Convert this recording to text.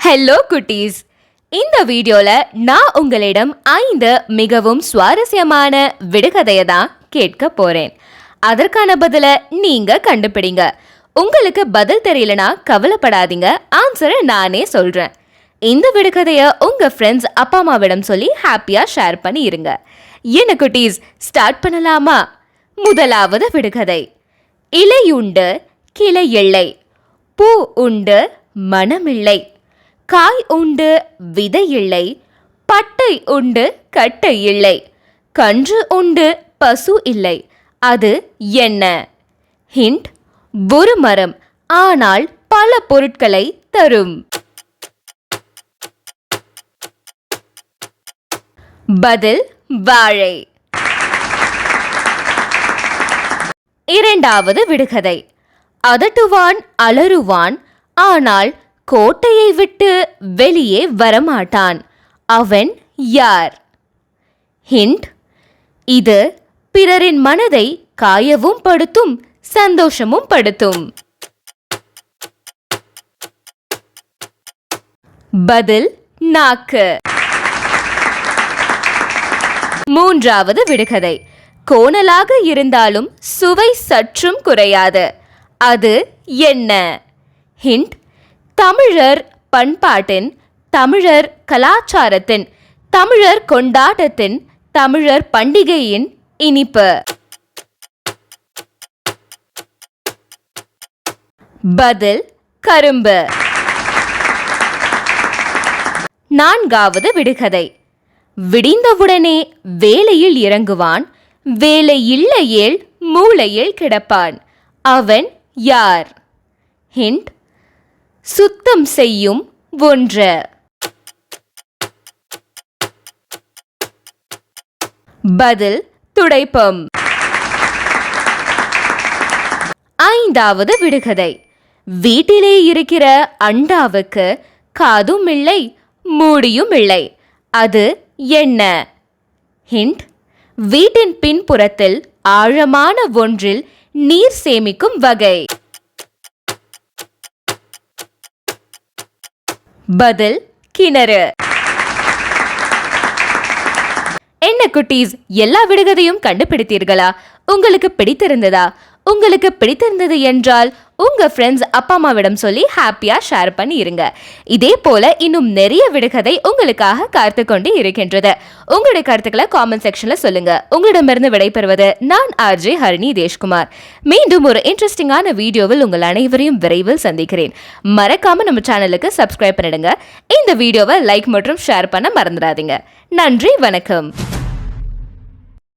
Hello குட்டீஸ், இந்த வீடியோல நான் உங்களிடம் 5 மிகவும் சுவாரஸ்யமான விடுகதையை தான் கேட்க போறேன். அதற்கான பதிலை நீங்க கண்டுபிடிங்க. உங்களுக்கு பதில் தெரியலனா கவலைப்படாதீங்க, ஆன்சரை நானே சொல்றேன். இந்த விடுகதையை உங்க ஃப்ரெண்ட்ஸ் அப்பா அம்மாவிடம் சொல்லி ஹாப்பியா ஷேர் பண்ணி இருங்க. என்ன குட்டீஸ், ஸ்டார்ட் பண்ணலாமா? முதலாவது விடுகதை. இலை உண்டு கிளை இல்லை, பூ உண்டு மனமில்லை, காய் உண்டு விதை இல்லை, பட்டை உண்டு கட்டை இல்லை, கன்று உண்டு பசு இல்லை, அது என்ன? ஹிண்ட்: ஒரு மரம், ஆனால் பல பொருட்களை தரும். பதில்: வாழை. இரண்டாவது விடுகதை. அதட்டுவான் அலறுவான், ஆனால் கோட்டையை விட்டு வெளியே வரமாட்டான். அவன் யார்? ஹிண்ட்: இது பிறரின் மனதை காயவும் படுத்தும், சந்தோஷமும் படுத்தும். பதில்: நாக்கு. மூன்றாவது விடுகதை. கோணலாக இருந்தாலும் சுவை சற்றும் குறையாது. அது என்ன? ஹிண்ட்: தமிழர் பண்பாட்டின், தமிழர் கலாச்சாரத்தின், தமிழர் கொண்டாட்டத்தின், தமிழர் பண்டிகையின் இனிப்பு. பதில்: கரும்பு. நான்காவது விடுகதை. விடிந்தவுடனே வேலையில் இறங்குவான், வேலை இல்லையேல் மூலையில் கிடப்பான். அவன் யார்? ஹிண்ட்: சுத்தம் செய்யும் ஒன்று. பதில்: துடைப்பம். ஐந்தாவது விடுகதை. வீட்டிலே இருக்கிற அண்டாவுக்கு காதும் இல்லை, மூடியும் இல்லை. அது என்ன? ஹிண்ட்: வீட்டின் பின்புறத்தில் ஆழமான ஒன்றில் நீர் சேமிக்கும் வகை. பதில்: கிணறு. என்ன குட்டீஸ், எல்லா விடுகதையும் கண்டுபிடித்தீர்களா? உங்களுக்கு பிடித்திருந்ததா? உங்களுக்கு பிடித்திருந்தது என்றால் உங்க ஃப்ரெண்ட்ஸ் அப்பா அம்மாவிடம் சொல்லி ஹாப்பியா ஷேர் பண்ணி இருங்க. இதே போல இன்னும் நிறைய விடுகதை உங்களுக்காக காத்து கொண்டு இருக்கின்றது. உங்களுடைய கருத்துக்களை காமெண்ட் செக்ஷன்ல சொல்லுங்க. உங்களிடமிருந்து விடைபெறுவது நான் RJ ஹரிணி தேஷ்குமார். மீண்டும் ஒரு இன்ட்ரெஸ்டிங்கான வீடியோவில் உங்கள் அனைவரையும் விரைவில் சந்திக்கிறேன். மறக்காம நம்ம சேனலுக்கு சப்ஸ்கிரைப் பண்ணிடுங்க. இந்த வீடியோவை லைக் மற்றும் ஷேர் பண்ண மறந்துடாதீங்க. நன்றி, வணக்கம்.